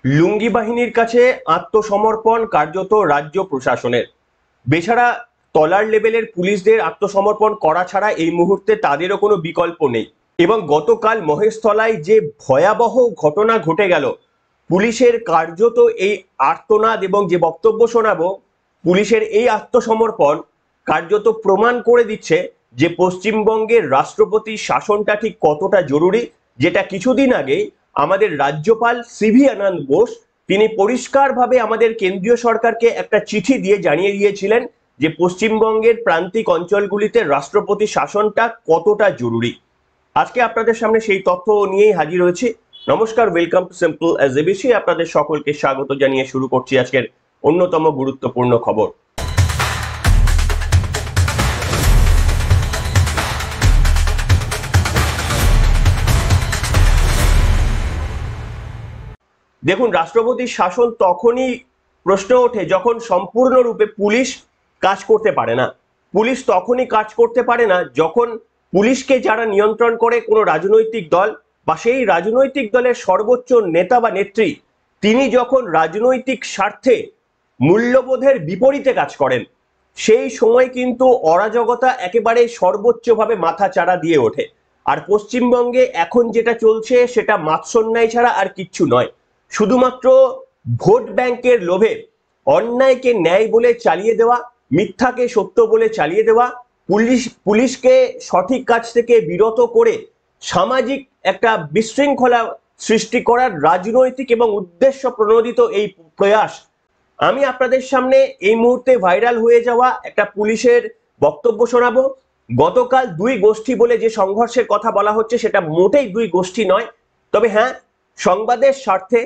লুঙ্গি বাহিনীর কাছে আত্মসমর্পণ কার্যত রাজ্য প্রশাসনের। বেচারা তলার লেভেলের পুলিশদের আত্মসমর্পণ করা ছাড়া এই মুহূর্তে তাদেরও কোনো বিকল্প নেই। এবং গতকাল মহেশতলায় যে ভয়াবহ ঘটনা ঘটে গেল, পুলিশের কার্যত এই আর্তনাদ এবং যে বক্তব্য শোনাবো, পুলিশের এই আত্মসমর্পণ কার্যত প্রমাণ করে দিচ্ছে যে পশ্চিমবঙ্গের রাষ্ট্রপতি শাসনটা ঠিক কতটা জরুরি, যেটা কিছুদিন আগেই আমাদের রাজ্যপাল সিভি আনন্দ বোস তিনি পরিষ্কারভাবে আমাদের কেন্দ্রীয় সরকারকে একটা চিঠি দিয়ে জানিয়ে দিয়েছিলেন যে পশ্চিমবঙ্গের প্রান্তিক অঞ্চলগুলিতে রাষ্ট্রপতি শাসনটা কতটা জরুরি। আজকে আপনাদের সামনে সেই তথ্য নিয়েই হাজির হয়েছি। নমস্কার, welcome to simple as ABC. আপনাদের সকলকে স্বাগত জানিয়ে শুরু করছি আজকের অন্যতম গুরুত্বপূর্ণ খবর। দেখুন, রাষ্ট্রপতির শাসন তখনই প্রশ্ন ওঠে যখন সম্পূর্ণরূপে পুলিশ কাজ করতে পারে না। পুলিশ তখনই কাজ করতে পারে না যখন পুলিশকে যারা নিয়ন্ত্রণ করে কোনো রাজনৈতিক দল বা সেই রাজনৈতিক দলের সর্বোচ্চ নেতা বা নেত্রী, তিনি যখন রাজনৈতিক স্বার্থে মূল্যবোধের বিপরীতে কাজ করেন, সেই সময় কিন্তু অরাজকতা একেবারে সর্বোচ্চভাবে মাথা চাড়া দিয়ে ওঠে। আর পশ্চিমবঙ্গে এখন যেটা চলছে সেটা মাৎসন্যায় ছাড়া আর কিচ্ছু নয়। শুধুমাত্র ভোট ব্যাংকের লোভে অন্যায়কে ন্যায় বলে চালিয়ে দেওয়া, মিথ্যাকে সত্য বলে চালিয়ে দেওয়া, পুলিশকে সঠিক কাজ থেকে বিরত করে সামাজিক একটা বিশৃঙ্খলা সৃষ্টি করার রাজনৈতিক এবং উদ্দেশ্য প্রণোদিত এই প্রয়াস। আমি আপনাদের সামনে এই মুহূর্তে ভাইরাল হয়ে যাওয়া একটা পুলিশের বক্তব্য শোনাবো। গতকাল দুই গোষ্ঠী বলে যে সংঘর্ষের কথা বলা হচ্ছে সেটা মোটেই দুই গোষ্ঠী নয়। তবে হ্যাঁ, সংবাদের স্বার্থে,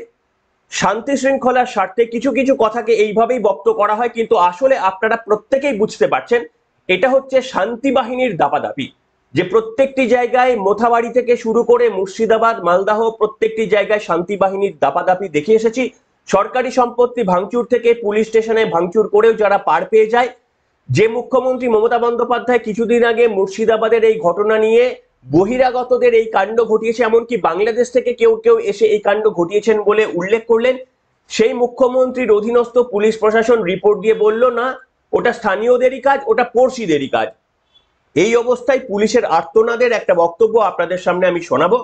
শান্তি শৃঙ্খলার স্বার্থে কিছু কিছু কথাকে এইভাবেই বক্ত করা হয়, কিন্তু আসলে আপনারা প্রত্যেকেই বুঝতে পারছেন এটা হচ্ছে শান্তি বাহিনীর দাপাদাপি। যে প্রত্যেকটি জায়গায় মোথাবাড়ি থেকে শুরু করে মুর্শিদাবাদ, মালদাহ প্রত্যেকটি জায়গায় শান্তি বাহিনীর দাপাদাপি দেখে এসেছি। সরকারি সম্পত্তি ভাঙচুর থেকে পুলিশ স্টেশনে ভাঙচুর করেও যারা পার পেয়ে যায়। যে মুখ্যমন্ত্রী মমতা বন্দ্যোপাধ্যায় কিছুদিন আগে মুর্শিদাবাদের এই ঘটনা নিয়ে বহিরাগতদের এই কাণ্ড ঘটিয়েছে, এমনকি বাংলাদেশ থেকে কেউ কেউ এসে এই কাণ্ড ঘটিয়েছেন বলে উল্লেখ করলেন, সেই মুখ্যমন্ত্রীর অধীনস্থ পুলিশ প্রশাসন রিপোর্ট দিয়ে বলল না, ওটা স্থানীয়দেরই কাজ, ওটা পড়শিদেরই কাজ। এই অবস্থায় পুলিশের আর্তনাদের একটা বক্তব্য আপনাদের সামনে আমি শোনাবো।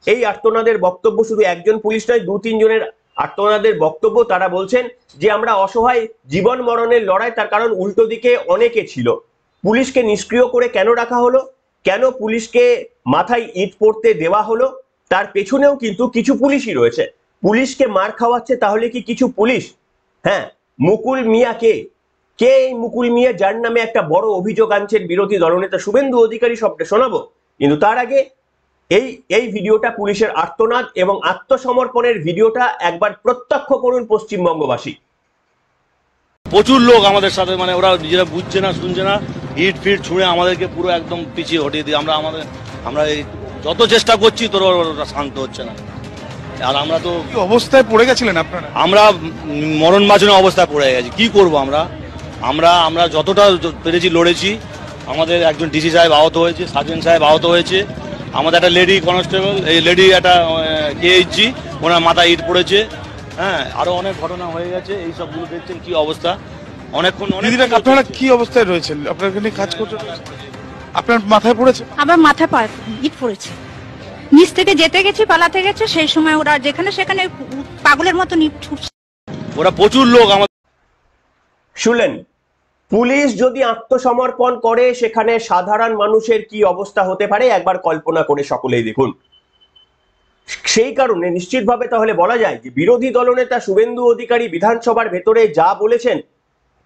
এই আর্তনাদের বক্তব্য শুধু একজন পুলিশ নয়, দু তিনজনের আর্তনাদের বক্তব্য। তারা বলছেন যে আমরা অসহায়, জীবন মরণের লড়াই, তার কারণ উল্টো দিকে অনেকে ছিল। পুলিশকে নিষ্ক্রিয় করে কেন রাখা হলো, কেন পুলিশকে মাথায় ইট পড়তে দেওয়া হলো, তার পেছনেও কিন্তু কিছু পুলিশই রয়েছে। পুলিশকে মার খাওয়াচ্ছে তাহলে কি কিছু পুলিশ? হ্যাঁ, মুকুল মিয়া কে? কে এই মুকুল মিয়া, যার নামে একটা বড় অভিযোগ আনছেন বিরোধী দলনেতা শুভেন্দু অধিকারী, সবটা শোনাবো। কিন্তু তার আগে এই ভিডিওটা, পুলিশের আর্তনাদ এবং আত্মসমর্পণের ভিডিওটা একবার প্রত্যক্ষ করুন পশ্চিমবঙ্গবাসী। প্রচুর লোক আমাদের সাথে, মানে ওরা নিজেরা বুঝছে না, শুনছে না, ইট ফিট ছুঁড়ে আমাদেরকে পুরো একদম পিছিয়ে হটিয়ে দিই। আমরা যত চেষ্টা করছি তোর ওরা শান্ত হচ্ছে না। আর আমরা তো কি অবস্থায় পড়ে গেছিলেন আপনারা? আমরা মরণ বাঁচানো অবস্থায় পড়ে গেছি। কি করব আমরা? আমরা যতটা পেরেছি লড়েছি। আমাদের একজন ডিসি সাহেব আহত হয়েছে, সার্জেন্ট সাহেব আহত হয়েছে, আমাদের একটা লেডি কনস্টেবল, এই লেডি একটা কেএইচজি, ওনার মাথায় ইট পড়েছে। হ্যাঁ, আরো অনেক ঘটনা হয়ে গেছে। এই সবগুলো দেখছেন কি অবস্থা। অনেকক্ষণ আপনারা কি অবস্থায় রয়েছেন? আপনারা এখানে কাজ করতে, আপনার মাথায় পড়েছে? আমার মাথায় ইট পড়েছে। নিচ থেকে যেতে গেছি, পালাতে গেছে, সেই সময় ওরা যেখানে সেখানে পাগলের মতো ইট ছুটছে। ওরা প্রচুর লোক আমাদের। শুনলেন, পুলিশ যদি আত্মসমর্পণ করে সেখানে সাধারণ মানুষের কি অবস্থা হতে পারে একবার কল্পনা করে সকলেই দেখুন। সেই কারণে নিশ্চিতভাবে তাহলে বলা যায় যে বিরোধী দলনেতা শুভেন্দু অধিকারী বিধানসভার ভেতরে যা বলেছেন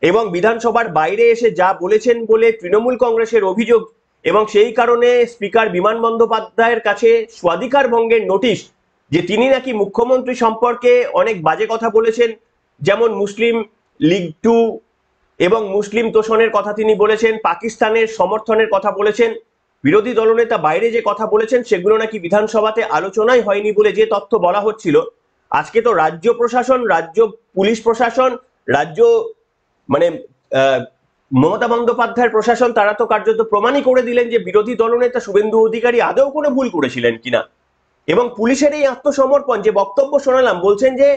এবং বিধানসভার বাইরে এসে যা বলেছেন বলে তৃণমূল কংগ্রেসের অভিযোগ, এবং সেই কারণে স্পিকার বিমান বন্দ্যোপাধ্যায়ের কাছে স্বাধিকার ভঙ্গের নোটিশ, যে তিনি নাকি মুখ্যমন্ত্রী সম্পর্কে অনেক বাজে কথা বলেছেন, যেমন মুসলিম লীগ টু এবং মুসলিম তোষণের কথা তিনি বলেছেন, পাকিস্তানের সমর্থনের কথা বলেছেন। বিরোধী দলনেতা বাইরে যে কথা বলেছেন সেগুলো নাকি বিধানসভাতে আলোচনাই হয়নি বলে যে তথ্য বলা হচ্ছিল, আজকে তো রাজ্য প্রশাসন, রাজ্য পুলিশ প্রশাসন, রাজ্য মানে মমতা বন্দ্যোপাধ্যায়ের প্রশাসন, তারা তো কার্যত প্রমাণই করে দিলেন যে বিরোধী দলনেতা শুভেন্দু অধিকারী আদৌ কোনো ভুল করেছিলেন কিনা। এবং পুলিশের এই আত্মসমর্পণ, যে বক্তব্য শোনালাম, বলছেন যে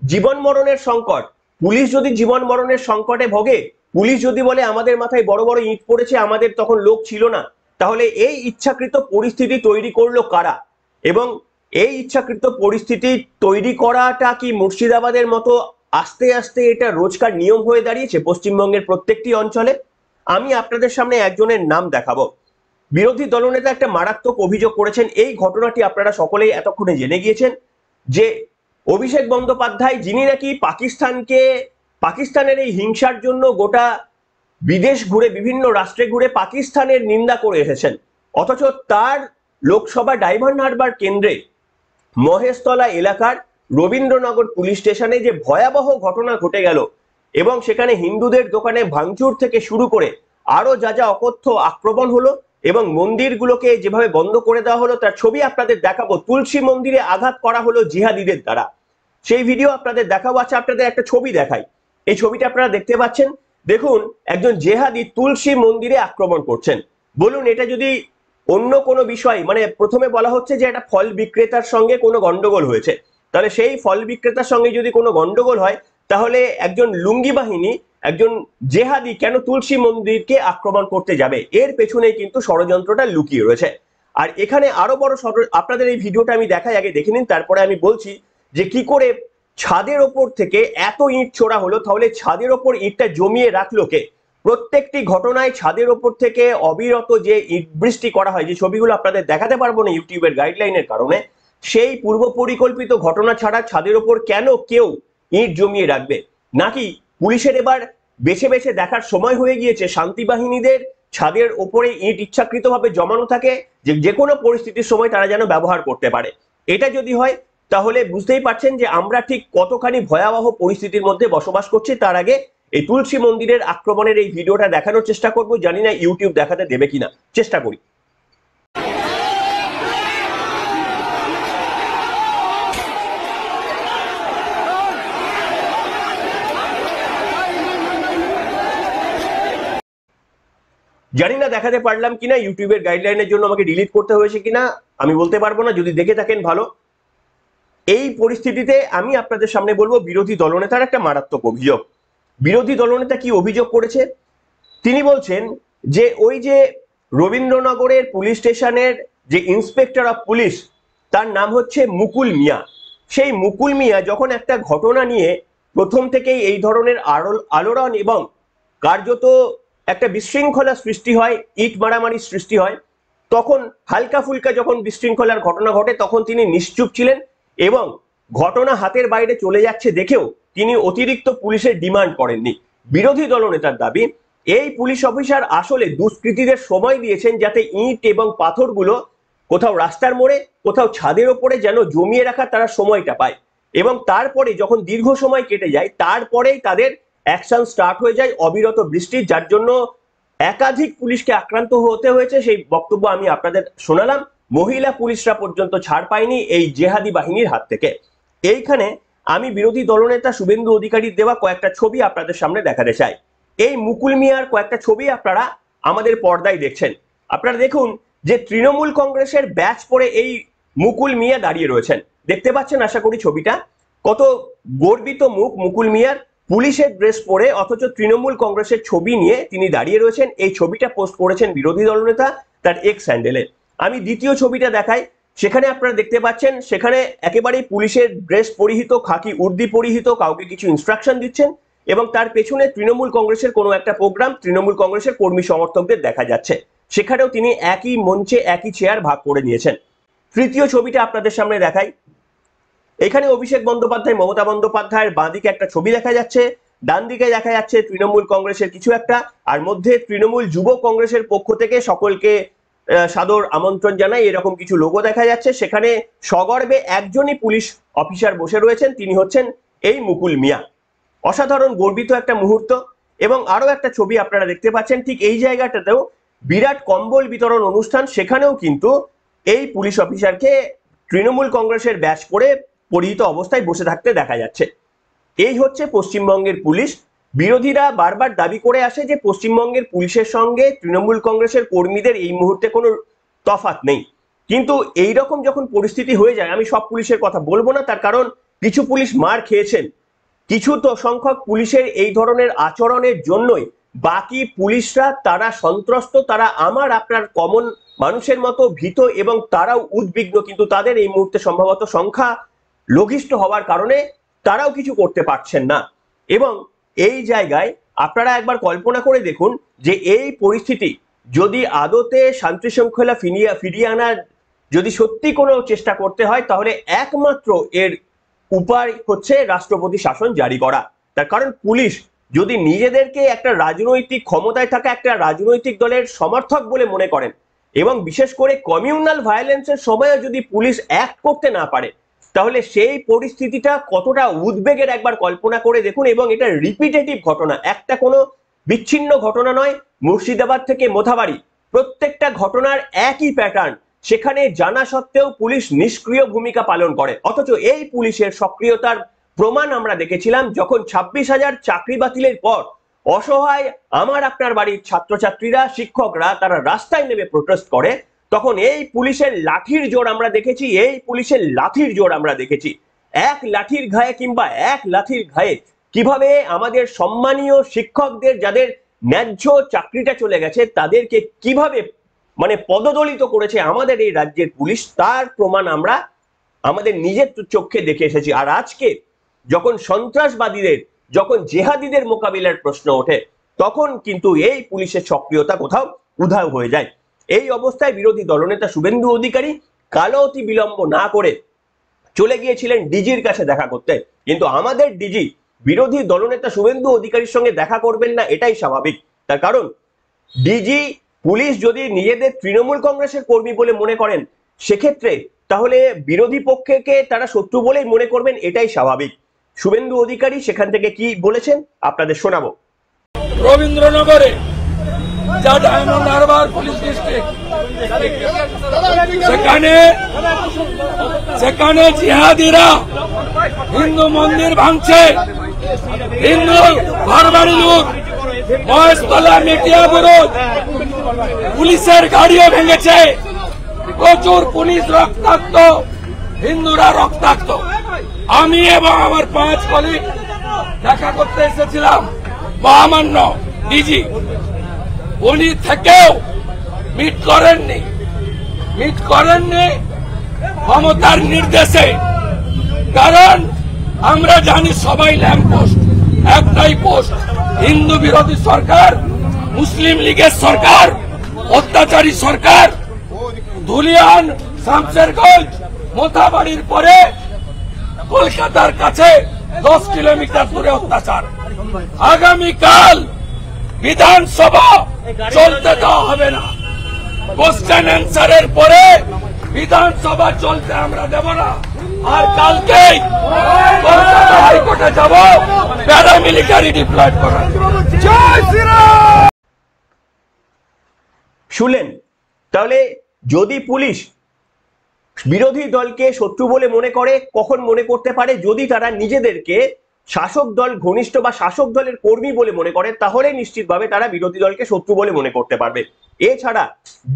জীবন মরণের সংকট, পুলিশ যদি জীবন মরণের সংকটে ভোগে, পুলিশ যদি বলে আমাদের মাথায় বড় বড় ইট পড়েছে, আমাদের তখন লোক ছিল না, তাহলে এই ইচ্ছাকৃত পরিস্থিতি তৈরি করলো কারা? এবং এই ইচ্ছাকৃত পরিস্থিতি তৈরি করাটা কি মুর্শিদাবাদের মতো আস্তে আস্তে এটা রোজকার নিয়ম হয়ে দাঁড়িয়েছে পশ্চিমবঙ্গের প্রত্যেকটি অঞ্চলে? আমি আপনাদের সামনে একজনের নাম দেখাবো। বিরোধী দলনেতা একটা মারাত্মক অভিযোগ করেছেন। এই ঘটনাটি আপনারা সকলেই এতক্ষণে জেনে গিয়েছেন যে অভিষেক বন্দ্যোপাধ্যায়, যিনি নাকি পাকিস্তানের এই হিংসার জন্য গোটা বিদেশ ঘুরে, বিভিন্ন রাষ্ট্রে ঘুরে পাকিস্তানের নিন্দা করে এসেছেন, অথচ তার লোকসভা ডায়মন্ড হারবার কেন্দ্রে মহেশতলা এলাকার রবীন্দ্রনগর পুলিশ স্টেশনে যে ভয়াবহ ঘটনা ঘটে গেল এবং সেখানে হিন্দুদের দোকানে ভাঙচুর থেকে শুরু করে আরো যা যা অকথ্য আক্রমণ হলো এবং মন্দিরগুলোকে যেভাবে বন্ধ করে দেওয়া হলো, তার ছবি আপনাদের দেখাবো। তুলসী মন্দিরে আঘাত করা হলো জিহাদিদের দ্বারা, সেই ভিডিও আপনাদের দেখাবো। আচ্ছা, আপনাদের একটা ছবি দেখাই। এই ছবিটা আপনারা দেখতে পাচ্ছেন। দেখুন, একজন জেহাদি তুলসী মন্দিরে আক্রমণ করছেন। বলুন, এটা যদি অন্য কোনো বিষয়, মানে প্রথমে বলা হচ্ছে যে একটা ফল বিক্রেতার সঙ্গে কোনো গন্ডগোল হয়েছে, তাহলে সেই ফল বিক্রেতার সঙ্গে যদি কোনো গন্ডগোল হয়, তাহলে একজন লুঙ্গি বাহিনী, একজন জেহাদি কেন তুলসী মন্দিরকে আক্রমণ করতে যাবে? এর পেছনেই কিন্তু ষড়যন্ত্রটা লুকিয়ে রয়েছে। আর এখানে আরো বড় আপনাদের এই ভিডিওটা আমি দেখাই, আগে দেখে নিন, তারপরে আমি বলছি যে কি করে ছাদের ওপর থেকে এত ইট ছোড়া হলো। তাহলে ছাদের ওপর ইটটা জমিয়ে রাখলো কে? প্রত্যেকটি ঘটনায় ছাদের ওপর থেকে অবিরত যে ইট বৃষ্টি করা হয়, যে ছবিগুলো আপনাদের দেখাতে পারবো না ইউটিউবের গাইডলাইনের কারণে, সেই পূর্ব পরিকল্পিত ঘটনা ছাড়া ছাদের ওপর কেন কেউ ইট জমিয়ে রাখবে? নাকি পুলিশের এবার বেছে বেছে দেখার সময় হয়ে গিয়েছে শান্তি বাহিনীদের ছাদের ওপরে ইট ইচ্ছাকৃতভাবে জমানো থাকে যে কোনো পরিস্থিতির সময় তারা যেন ব্যবহার করতে পারে? এটা যদি হয়, তাহলে বুঝতেই পারছেন যে আমরা ঠিক কতখানি ভয়াবহ পরিস্থিতির মধ্যে বসবাস করছি। তার আগে এই তুলসী মন্দিরের আক্রমণের এই ভিডিওটা দেখানোর চেষ্টা করব। জানি না ইউটিউব দেখাতে দেবে কিনা, চেষ্টা করি। জানি না দেখাতে পারলাম কিনা, ইউটিউবের গাইডলাইনের জন্য আমাকে ডিলিট করতে হয়েছে কিনা আমি বলতে পারবো না। যদি দেখে থাকেন ভালো। এই পরিস্থিতিতে আমি আপনাদের সামনে বলবো বিরোধী দলনেতার একটা মারাত্মক অভিযোগ। বিরোধী দলনেতা কি অভিযোগ করেছে? তিনি বলছেন যে ওই যে রবীন্দ্রনগরের পুলিশ স্টেশনের যে ইন্সপেক্টর অফ পুলিশ, তার নাম হচ্ছে মুকুল মিয়া। সেই মুকুল মিয়া যখন একটা ঘটনা নিয়ে প্রথম থেকেই এই ধরনের আলোড়ন এবং কার্যত একটা বিশৃঙ্খলা সৃষ্টি হয়, ইট মারামারি সৃষ্টি হয়, তখন হালকা ফুলকা যখন বিশৃঙ্খলার ঘটনা ঘটে তখন তিনি নিশ্চুপ ছিলেন এবং ঘটনা হাতের বাইরে চলে যাচ্ছে দেখেও তিনি অতিরিক্ত পুলিশের ডিমান্ড করেননি। বিরোধী দলনেতার দাবি এই পুলিশ অফিসার আসলে দুষ্কৃতীদের সময় দিয়েছেন যাতে ইট এবং পাথরগুলো কোথাও রাস্তার মোড়ে, কোথাও ছাদের ওপরে যেন জমিয়ে রাখার তারা সময়টা পায়, এবং তারপরে যখন দীর্ঘ সময় কেটে যায় তারপরেই তাদের অ্যাকশন স্টার্ট হয়ে যায় অবিরত বৃষ্টির, যার জন্য একাধিক পুলিশকে আক্রান্ত হতে হয়েছে। সেই বক্তব্য আমি আপনাদের শোনালাম। মহিলা পুলিশরা পর্যন্ত ছাড় পায়নি এই জেহাদি বাহিনীর হাত থেকে। এইখানে আমি বিরোধী দলনেতা শুভেন্দু অধিকারীর দেওয়া কয়েকটা ছবি আপনাদের সামনে দেখাতে চাই। এই মুকুল মিয়ার কয়েকটা ছবি আপনারা আমাদের পর্দায় দেখছেন। আপনারা দেখুন যে তৃণমূল কংগ্রেসের ব্যাচ পরে এই মুকুল মিয়া দাঁড়িয়ে রয়েছেন, দেখতে পাচ্ছেন আশা করি ছবিটা। কত গর্বিত মুখ মুকুল মিয়ার, পুলিশের ড্রেস পরে, অথচ তৃণমূল কংগ্রেসের ছবি নিয়ে তিনি দাঁড়িয়ে রয়েছেন। এই ছবিটা পোস্ট করেছেন বিরোধী দলনেতা তার এক্স হ্যান্ডেলে। আমি দ্বিতীয় ছবিটা দেখাই। সেখানে আপনারা দেখতে পাচ্ছেন সেখানে একেবারেই পুলিশের ড্রেস পরিহিত, খাকি উর্দি পরিহিত কাউকে কিছু ইনস্ট্রাকশন দিচ্ছেন এবং তার পেছনে তৃণমূল কংগ্রেসের কোনো একটা প্রোগ্রাম, তৃণমূল কংগ্রেসের কর্মী সমর্থকদের দেখা যাচ্ছে। সেখানেও তিনি একই মঞ্চে একই চেয়ার ভাগ করে নিয়েছেন। তৃতীয় ছবিটা আপনাদের সামনে দেখাই। এখানে অভিষেক বন্দ্যোপাধ্যায়, মমতা বন্দ্যোপাধ্যায়ের বাঁদিকে একটা ছবি দেখা যাচ্ছে, ডান দিকে দেখা যাচ্ছে তৃণমূল কংগ্রেসের কিছু একটা, আর মধ্যে তৃণমূল যুব কংগ্রেসের পক্ষ থেকে সকলকে সাদর আমন্ত্রণ জানাই এরকম কিছু লোগো দেখা যাচ্ছে। সেখানে সগর্বে একজনই পুলিশ অফিসার বসে রয়েছেন, তিনি হচ্ছেন এই মুকুল মিয়া। অসাধারণ গর্বিত একটা মুহূর্ত। এবং আরো একটা ছবি আপনারা দেখতে পাচ্ছেন ঠিক এই জায়গাটাতেও বিরাট কম্বল বিতরণ অনুষ্ঠান, সেখানেও কিন্তু এই পুলিশ অফিসারকে তৃণমূল কংগ্রেসের ব্যাচ পরে পরিহিত অবস্থায় বসে থাকতে দেখা যাচ্ছে। এই হচ্ছে পশ্চিমবঙ্গের পুলিশ। বিরোধীরা বারবার দাবি করে আসে যে পশ্চিমবঙ্গের পুলিশের সঙ্গে তৃণমূল কংগ্রেসের কর্মীদের এই মুহূর্তে কোনো তফাৎ নেই, কিন্তু এই রকম যখন পরিস্থিতি হয়ে যায়, আমি সব পুলিশের কথা বলবো না, তার কারণ কিছু পুলিশ মার খেয়েছেন, কিছু তো সংখ্যক পুলিশের এই ধরনের আচরণের জন্যই বাকি পুলিশরা তারা সন্ত্রস্ত, তারা আমার আপনার কমন মানুষের মতো ভীত এবং তারাও উদ্বিগ্ন, কিন্তু তাদের এই মুহূর্তে সম্ভবত সংখ্যা লঘিষ্ঠ হওয়ার কারণে তারাও কিছু করতে পারছেন না। এবং এই জায়গায় আপনারা একবার কল্পনা করে দেখুন যে এই পরিস্থিতি যদি আদতে শান্তি শৃঙ্খলা ফিরিয়ে আনার যদি সত্যি কোনো চেষ্টা করতে হয়, তাহলে একমাত্র এর উপায় হচ্ছে রাষ্ট্রপতি শাসন জারি করা। তার কারণ পুলিশ যদি নিজেদেরকে একটা রাজনৈতিক ক্ষমতায় থাকা একটা রাজনৈতিক দলের সমর্থক বলে মনে করেন এবং বিশেষ করে কমিউনাল ভায়োলেন্সের সময়ও যদি পুলিশ অ্যাক্ট করতে না পারে, তাহলে সেই পরিস্থিতিটা কতটা উদ্বেগের একবার কল্পনা করে দেখুন। এবং এটা রিপিটেটিভ ঘটনা, একটা কোনো বিচ্ছিন্ন ঘটনা নয়। মুর্শিদাবাদ থেকে মোথাবাড়ি প্রত্যেকটা ঘটনার একই প্যাটার্ন, সেখানে জানা সত্ত্বেও পুলিশ নিষ্ক্রিয় ভূমিকা পালন করে। অথচ এই পুলিশের সক্রিয়তার প্রমাণ আমরা দেখেছিলাম যখন 26,000 চাকরি বাতিলের পর অসহায় আমার আপনার বাড়ির ছাত্রছাত্রীরা, শিক্ষকরা তারা রাস্তায় নেমে প্রোটেস্ট করে, তখন এই পুলিশের লাঠির জোর আমরা দেখেছি, এই পুলিশের লাঠির জোর আমরা দেখেছি। এক লাঠির ঘায়ে কিংবা এক লাঠির ঘায়ে কিভাবে আমাদের সম্মানীয় শিক্ষকদের যাদের ন্যায্য চাকরিটা চলে গেছে তাদেরকে কিভাবে মানে পদদলিত করেছে আমাদের এই রাজ্যের পুলিশ, তার প্রমাণ আমরা আমাদের নিজের চোখে দেখে এসেছি। আর আজকে যখন সন্ত্রাসবাদীদের, যখন জেহাদিদের মোকাবিলার প্রশ্ন ওঠে, তখন কিন্তু এই পুলিশের সক্রিয়তা কোথাও উধাও হয়ে যায়। এই অবস্থায় বিরোধী দলনেতা শুভেন্দু অধিকারী কালো অতি বিলম্ব না করে চলে গিয়েছিলেন ডিজির কাছে দেখা করতে। কিন্তু আমাদের ডিজি বিরোধী দলনেতা শুভেন্দু অধিকারীর সঙ্গে দেখা করবেন না, এটাই স্বাভাবিক। তার কারণ ডিজি পুলিশ যদি নিজেদের তৃণমূল কংগ্রেসের কর্মী বলে মনে করেন, সেক্ষেত্রে তাহলে বিরোধী পক্ষকে তারা শত্রু বলেই মনে করবেন, এটাই স্বাভাবিক। শুভেন্দু অধিকারী সেখান থেকে কি বলেছেন আপনাদের শোনাবো। রবীন্দ্রনগরে যা ডায়মন্ড হারবার পুলিশ ডিস্ট্রিক্ট, সেখানে জিহাদিরা হিন্দু মন্দির ভাঙছে, হিন্দু ঘরবাড়ি লুট, মহেশতলা মেটিয়া বিরোধ, পুলিশের গাড়িও ভেঙেছে, প্রচুর পুলিশ রক্তাক্ত, হিন্দুরা রক্তাক্ত। আমি এবং আমার 5 কলিগ দেখা করতে এসেছিলাম মহামান্য ডিজি, উনি থেকেও মিট করেননি ক্ষমতার নির্দেশে। কারণ আমরা জানি সবাই ল্যাম্প পোস্ট, একটাই পোস্ট, হিন্দু বিরোধী সরকার, মুসলিম লীগের সরকার, অত্যাচারী সরকার। ধুলিয়ান, শামশেরগঞ্জ, মোথাবাড়ির পরে কলকাতার কাছে 10 কিলোমিটার দূরে অত্যাচার। আগামীকাল বিধানসভা চলতে দেওয়া হবে না, কোশ্চেন অ্যান্সারের পরে বিধানসভা চলতে আমরা দেব না। আর কালকেই কলকাতা হাইকোর্টে যাব প্যারামিলিটারি ডিপ্লয়েড করার। জয় শ্রীরাম। শুনলেন? তাহলে যদি পুলিশ বিরোধী দলকে শত্রু বলে মনে করে, কখন মনে করতে পারে? যদি তারা নিজেদেরকে শাসক দল ঘনিষ্ঠ বা শাসক দলের কর্মী বলে মনে করে, তাহলে নিশ্চিতভাবে তারা বিরোধী দলকে শত্রু বলে মনে করতে পারবে। এছাড়া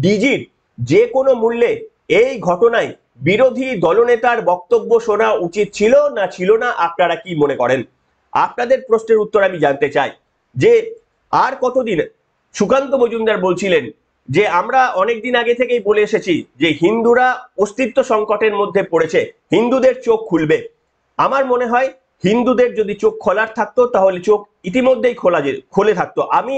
ডিজির যে কোনো মূল্যে এই ঘটনায় বিরোধী দলনেতার বক্তব্য শোনা উচিত ছিল না ছিল না, আপনারা কি মনে করেন? আপনাদের প্রশ্নের উত্তর আমি জানতে চাই। যে আর কতদিন? সুকান্ত মজুমদার বলছিলেন যে আমরা অনেকদিন আগে থেকেই বলে এসেছি যে হিন্দুরা অস্তিত্ব সংকটের মধ্যে পড়েছে, হিন্দুদের চোখ খুলবে। আমার মনে হয় হিন্দুদের যদি চোখ খোলার থাকতো তাহলে চোখ ইতিমধ্যেই খোলে থাকতো। আমি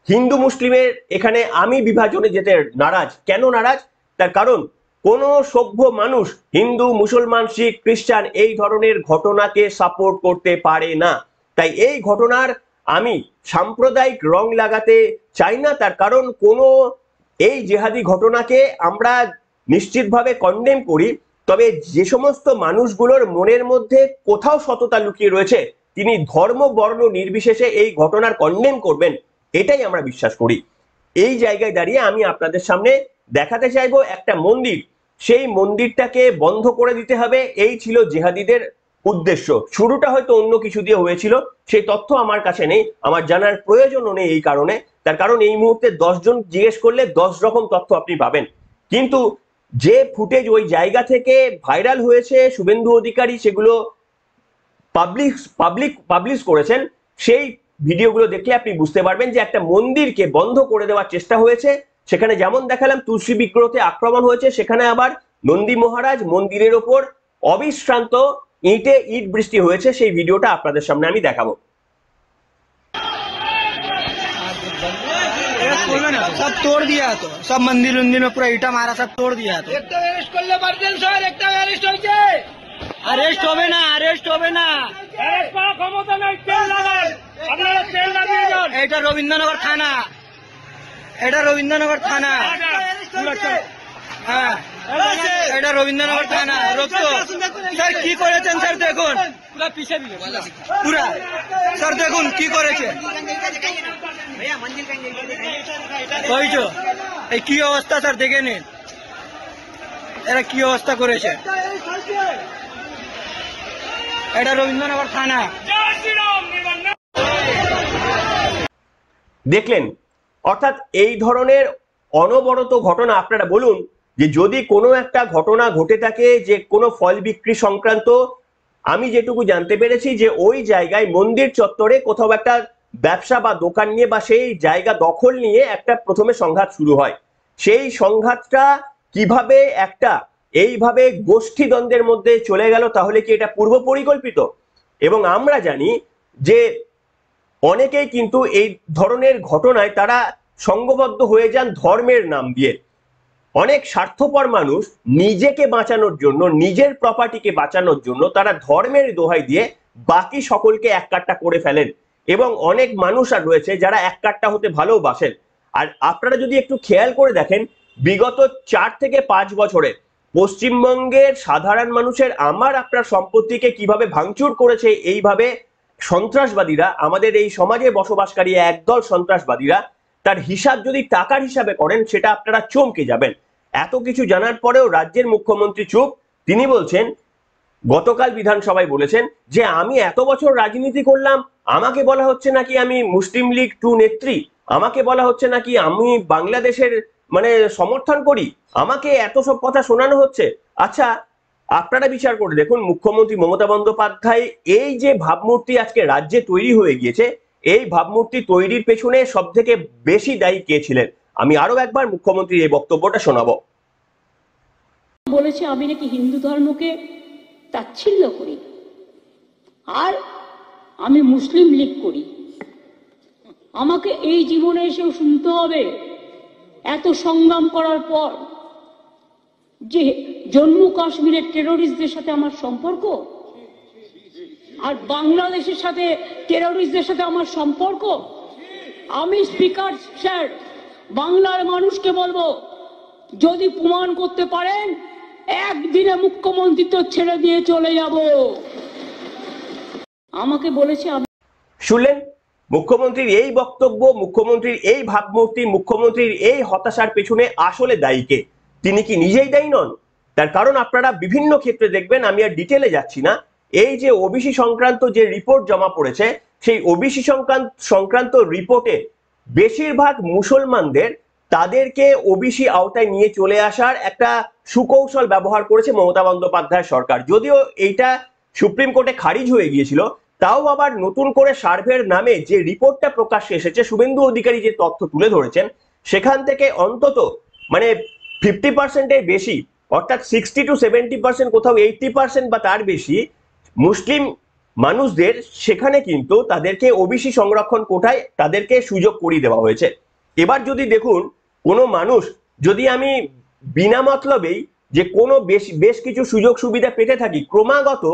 হিন্দু মুসলিমের এখানে আমি বিভাজনে যেতে নারাজ। কেন নারাজ? তার কারণ কোন সভ্য মানুষ হিন্দু, মুসলমান, শিখ, খ্রিস্টান এই ধরনের ঘটনাকে সাপোর্ট করতে পারে না। তাই এই ঘটনার আমি সাম্প্রদায়িক রং লাগাতে চাই না। তার কারণ এই জেহাদি ঘটনাকে আমরা নিশ্চিতভাবে কন্ডেম করি, তবে যে সমস্ত মানুষগুলোর মনের মধ্যে কোথাও সততা লুকিয়ে রয়েছে, তিনি ধর্ম বর্ণ নির্বিশেষে এই ঘটনার কন্ডেম করবেন, এটাই আমরা বিশ্বাস করি। এই জায়গায় দাঁড়িয়ে আমি আপনাদের সামনে দেখাতে চাইবো একটা মন্দির, সেই মন্দিরটাকে বন্ধ করে দিতে হবে, এই ছিল জেহাদিদের উদ্দেশ্য। শুরুটা হয়তো অন্য কিছু দিয়ে হয়েছিল, সেই তথ্য আমার কাছে নেই, আমার জানার প্রয়োজনও নেই এই কারণে। তার কারণ এই মুহূর্তে 10 জন জিজ্ঞেস করলে 10 রকম তথ্য আপনি পাবেন। কিন্তু যে ফুটেজ ওই জায়গা থেকে ভাইরাল হয়েছে শুভেন্দু অধিকারী সেগুলো পাবলিশ করেছেন, সেই ভিডিওগুলো দেখলে আপনি বুঝতে পারবেন যে একটা মন্দিরকে বন্ধ করে দেওয়ার চেষ্টা হয়েছে। সেখানে যেমন দেখালাম তুলসী বিগ্রহতে আক্রমণ হয়েছে, সেখানে আবার নন্দী মহারাজ মন্দিরের ওপর অবিশ্রান্ত ইট বৃষ্টি হয়েছে। সেই ভিডিওটা আপনাদের সামনে আমি দেখাবো। सब तोड़ दिया, तो सब मंदिर उंदिर में पूरा ईटा मारा, सब तोड़ दिया। तो अरेस्ट होवे ना, अरेस्ट होवे ना। এটা রবীন্দ্রনগর থানা, এটা রবীন্দ্রনগর থানা। হ্যাঁ, এটা রবীন্দ্রনগর থানা। রক্ত স্যার কি করেছেন স্যার, দেখুন পুরা পিছে পুরা স্যার দেখুন কি করেছে। কইছো এই কি অবস্থা স্যার, দেখে নিন এরা কি অবস্থা করেছে। এটা রবীন্দ্রনগর থানা। দেখলেন, অর্থাৎ এই ধরনের অনবরত ঘটনা। আপনারা বলুন যে যদি কোনো একটা ঘটনা ঘটে থাকে যে কোনো ফল বিক্রি সংক্রান্ত, আমি যেটুকু জানতে পেরেছি যে ওই জায়গায় মন্দির চত্বরে কোথাও একটা ব্যবসা বা দোকান নিয়ে বা সেই জায়গা দখল নিয়ে একটা প্রথমে সংঘাত শুরু হয়। সেই সংঘাতটা কিভাবে একটা এইভাবে গোষ্ঠী দ্বন্দ্বের মধ্যে চলে গেল, তাহলে কি এটা পূর্ব পরিকল্পিত? এবং আমরা জানি যে অনেকেই কিন্তু এই ধরনের ঘটনায় তারা সংঘবদ্ধ হয়ে যান ধর্মের নাম দিয়ে। অনেক স্বার্থপর মানুষ নিজেকে বাঁচানোর জন্য, নিজের প্রপার্টিকে বাঁচানোর জন্য তারা ধর্মের দোহাই দিয়ে বাকি সকলকে এক কাট্টা করে ফেলেন। এবং অনেক মানুষ আর রয়েছে যারা এক কাট্টা হতে ভালোবাসেন। আর আপনারা যদি একটু খেয়াল করে দেখেন, বিগত 4 থেকে 5 বছরে পশ্চিমবঙ্গের সাধারণ মানুষের আমার আপনার সম্পত্তিকে কিভাবে ভাঙচুর করেছে এইভাবে সন্ত্রাসবাদীরা, আমাদের এই সমাজে বসবাসকারী একদল সন্ত্রাসবাদীরা, তার হিসাব যদি টাকার হিসাবে করেন সেটা আপনারা চমকে যাবেন। এত কিছু জানার পরেও রাজ্যের মুখ্যমন্ত্রী চুপ। তিনি বলছেন, গতকাল বিধানসভায় বলেছেন যে আমি এত বছর রাজনীতি করলাম, আমাকে বলা হচ্ছে নাকি আমি মুসলিম লীগ 2 নেত্রী, আমাকে বলা হচ্ছে নাকি আমি বাংলাদেশের সমর্থন করি, আমাকে এত সব কথা শোনানো হচ্ছে। আচ্ছা, আপনারা বিচার করে দেখুন, মুখ্যমন্ত্রী মমতা বন্দ্যোপাধ্যায় এই যে ভাবমূর্তি আজকে রাজ্যে তৈরি হয়ে গিয়েছে, এই ভাবমূর্তি তৈরির পেছনে সব থেকে বেশি দায়ী কে ছিলেন? আমি আরো একবার মুখ্যমন্ত্রীর এই বক্তব্যটা শোনাবো। বলেছে আমি নাকি হিন্দু ধর্মকে তাচ্ছিল্য করি আর আমি মুসলিম লীগ করি। আমাকে এই জীবনে এসেও শুনতে হবে এত সংগ্রাম করার পর যে জম্মু কাশ্মীরের টেরোরিস্টদের সাথে আমার সম্পর্ক আর বাংলাদেশের সাথে টেরোরিস্টদের সাথে আমার সম্পর্ক। আমি স্পিকার স্যার বাংলার মানুষকে বলবো, যদি প্রমাণ করতে পারেন একদিনে মুখ্যমন্ত্রী ছেড়ে দিয়ে চলে যাব। আমাকে বলেছে শুনলেন মুখ্যমন্ত্রীর এই বক্তব্য, মুখ্যমন্ত্রীর এই ভাবমূর্তি, মুখ্যমন্ত্রীর এই হতাশার পেছনে আসলে দায়ী কে? তিনি কি নিজেই দায়ী নন? তার কারণ আপনারা বিভিন্ন ক্ষেত্রে দেখবেন, আমি আর ডিটেলে যাচ্ছি না, এই যে ওবিসি সংক্রান্ত যে রিপোর্ট জমা পড়েছে, সেই ওবিসি সংক্রান্ত রিপোর্টে বেশিরভাগ মুসলমানদের তাদেরকে ওবিসি আওতায় নিয়ে চলে আসার একটা সুকৌশল ব্যবহার করেছে মমতা বন্দ্যোপাধ্যায় সরকার। যদিও এইটা সুপ্রিম কোর্টে খারিজ হয়ে গিয়েছিল, তাও আবার নতুন করে সার্ভের নামে যে রিপোর্টটা প্রকাশ্যে এসেছে, শুভেন্দু অধিকারী যে তথ্য তুলে ধরেছেন, সেখান থেকে অন্তত 50%-এর বেশি, অর্থাৎ 60 to 70%, কোথাও 80% বা তার বেশি মুসলিম মানুষদের সেখানে কিন্তু তাদেরকে ওবিসি সংরক্ষণ কোটায় তাদেরকে সুযোগ করিয়ে দেওয়া হয়েছে। এবার যদি দেখুন, কোনো মানুষ যদি আমি বিনা মতলবেই যে কোনো বেশ কিছু সুযোগ সুবিধা পেতে থাকি, ক্রমাগত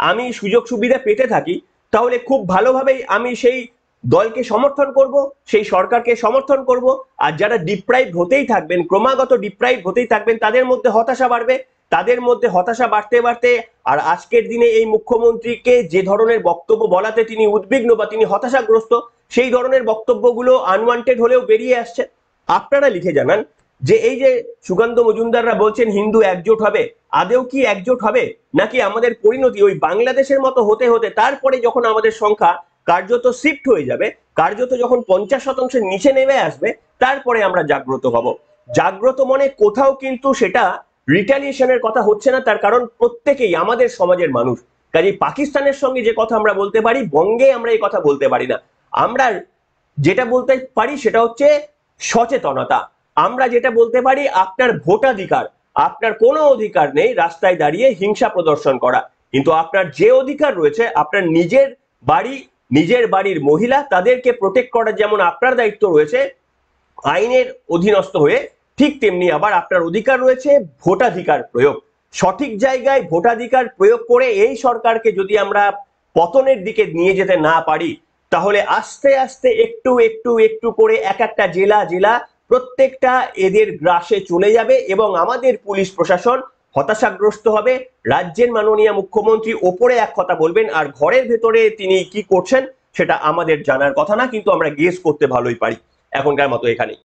আমি সুযোগ সুবিধা পেতে থাকি, তাহলে খুব ভালোভাবেই আমি সেই দলকে সমর্থন করব, সেই সরকারকে সমর্থন করব। আর যারা ডিপ্রাইভ হতেই থাকবেন, ক্রমাগত ডিপ্রাইভ হতেই থাকবেন, তাদের মধ্যে হতাশা বাড়বে, তাদের মধ্যে হতাশা বাড়তে বাড়তে আর আজকের দিনে এই মুখ্যমন্ত্রীকে যে ধরনের বক্তব্য বলাতে তিনি উদ্বিগ্ন বা তিনি হতাশাগ্রস্ত, সেই ধরনের বক্তব্যগুলো আনওয়ান্টেড হলেও বেরিয়ে আসছে। আপনারা লিখে জানান যে এই যে সুকান্ত মজুমদাররা বলছেন হিন্দু একজোট হবে, আদেও কি একজোট হবে, নাকি আমাদের পরিণতি ওই বাংলাদেশের মতো হতে হতে তারপরে যখন আমাদের সংখ্যা কার্যত শিফট হয়ে যাবে, কার্যত যখন 50%-এর নিচে নেমে আসবে, তারপরে আমরা জাগ্রত হব। জাগ্রত মনে কোথাও কিন্তু সেটা রিটালিয়েশনের কথা হচ্ছে না। তার কারণ প্রত্যেকেই আমাদের সমাজের মানুষ, কাজে পাকিস্তানের সঙ্গে যে কথা আমরা বলতে পারি, বঙ্গে আমরা এই কথা বলতে পারি না। আমরা যেটা বলতে পারি সেটা হচ্ছে সচেতনতা। আমরা যেটা বলতে পারি আপনার ভোটাধিকার, আপনার কোনো অধিকার নেই রাস্তায় দাঁড়িয়ে হিংসা প্রদর্শন করা, কিন্তু আপনার যে অধিকার রয়েছে আপনার নিজের বাড়ি, নিজের বাড়ির মহিলা তাদেরকে প্রোটেক্ট করার যেমন আপনার দায়িত্ব রয়েছে আইনের অধীনস্থ হয়ে, ঠিক তেমনি আবার আপনার অধিকার রয়েছে ভোটাধিকার প্রয়োগ। সঠিক জায়গায় ভোটাধিকার প্রয়োগ করে এই সরকারকে যদি আমরা পতনের দিকে নিয়ে যেতে না পারি, তাহলে আস্তে আস্তে একটু একটু একটু করে এক একটা জেলা জেলা প্রত্যেকটা এদের গ্রাসে চলে যাবে এবং আমাদের পুলিশ প্রশাসন হতাশাগ্রস্ত হবে। রাজ্যের মাননীয় মুখ্যমন্ত্রী ওপরে এক কথা বলবেন আর ঘরের ভেতরে তিনি কি করছেন সেটা আমাদের জানার কথা না, কিন্তু আমরা গেস করতে ভালোই পারি। এখনকার মতো এখানেই।